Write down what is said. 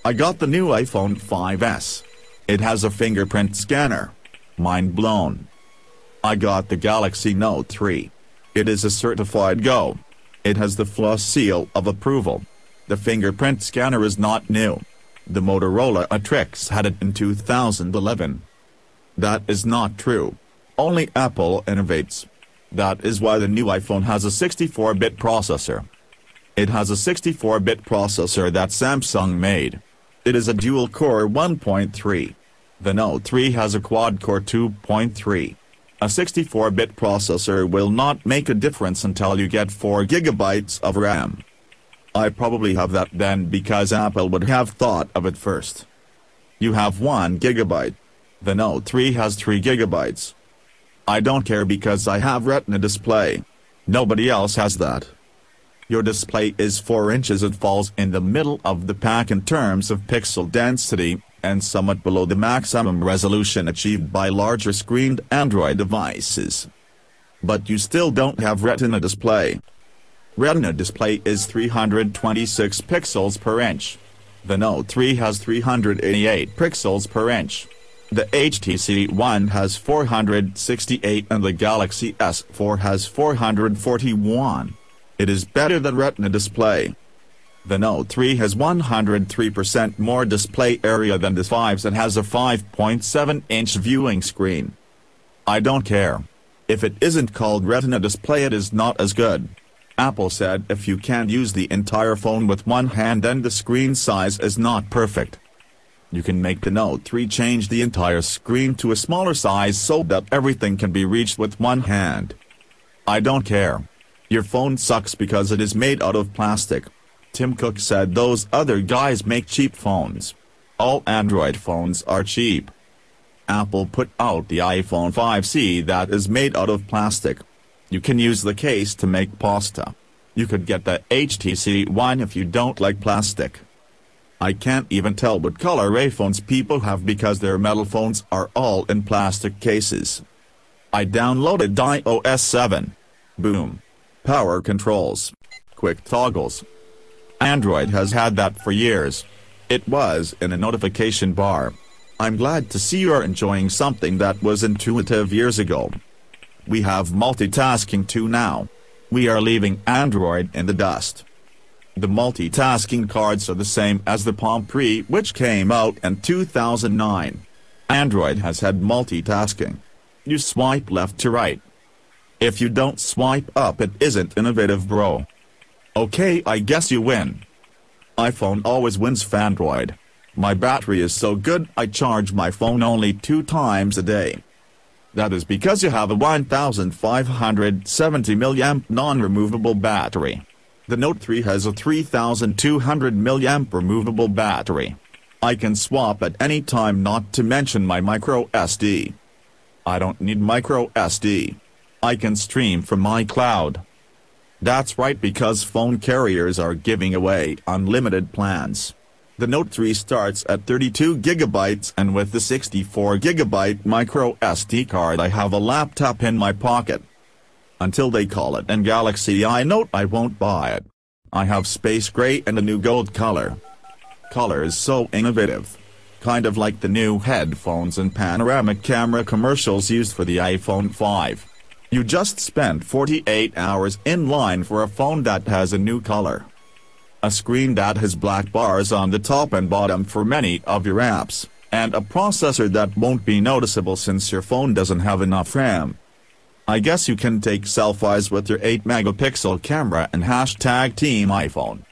I got the new iPhone 5S. It has a fingerprint scanner. Mind blown. I got the Galaxy Note 3. It is a certified Go. It has the Floss seal of approval. The fingerprint scanner is not new. The Motorola Atrix had it in 2011. That is not true. Only Apple innovates. That is why the new iPhone has a 64-bit processor. It has a 64-bit processor that Samsung made. It is a dual-core 1.3. The Note 3 has a quad-core 2.3. A 64-bit processor will not make a difference until you get 4 GB of RAM. I probably have that then because Apple would have thought of it first. You have 1 GB. The Note 3 has 3 GB. I don't care because I have Retina display. Nobody else has that. Your display is 4 inches. It falls in the middle of the pack in terms of pixel density, and somewhat below the maximum resolution achieved by larger screened Android devices. But you still don't have Retina display. Retina display is 326 pixels per inch. The Note 3 has 388 pixels per inch. The HTC One has 468 and the Galaxy S4 has 441. It is better than Retina display. The Note 3 has 103% more display area than the 5s and has a 5.7-inch viewing screen. I don't care. If it isn't called Retina display, it is not as good. Apple said if you can't use the entire phone with one hand, then the screen size is not perfect. You can make the Note 3 change the entire screen to a smaller size so that everything can be reached with one hand. I don't care. Your phone sucks because it is made out of plastic. Tim Cook said those other guys make cheap phones. All Android phones are cheap. Apple put out the iPhone 5C that is made out of plastic. You can use the case to make pasta. You could get the HTC One if you don't like plastic. I can't even tell what color iPhones people have because their metal phones are all in plastic cases. I downloaded iOS 7. Boom. Power controls. Quick toggles. Android has had that for years. It was in a notification bar. I'm glad to see you're enjoying something that was intuitive years ago. We have multitasking too now. We are leaving Android in the dust. The multitasking cards are the same as the Palm Pre, which came out in 2009. Android has had multitasking. You swipe left to right. If you don't swipe up, it isn't innovative, bro. Okay, I guess you win. iPhone always wins Fandroid. My battery is so good I charge my phone only 2 times a day. That is because you have a 1570 mAh non-removable battery. The Note 3 has a 3200 mAh removable battery. I can swap at any time, not to mention my micro SD. I don't need micro SD. I can stream from my cloud. That's right, because phone carriers are giving away unlimited plans. The Note 3 starts at 32 GB, and with the 64 GB micro SD card I have a laptop in my pocket. Until they call it an Galaxy I Note, I won't buy it. I have space gray and a new gold color. Color is so innovative. Kind of like the new headphones and panoramic camera commercials used for the iPhone 5. You just spent 48 hours in line for a phone that has a new color. A screen that has black bars on the top and bottom for many of your apps, and a processor that won't be noticeable since your phone doesn't have enough RAM. I guess you can take selfies with your 8-megapixel camera and hashtag Team iPhone.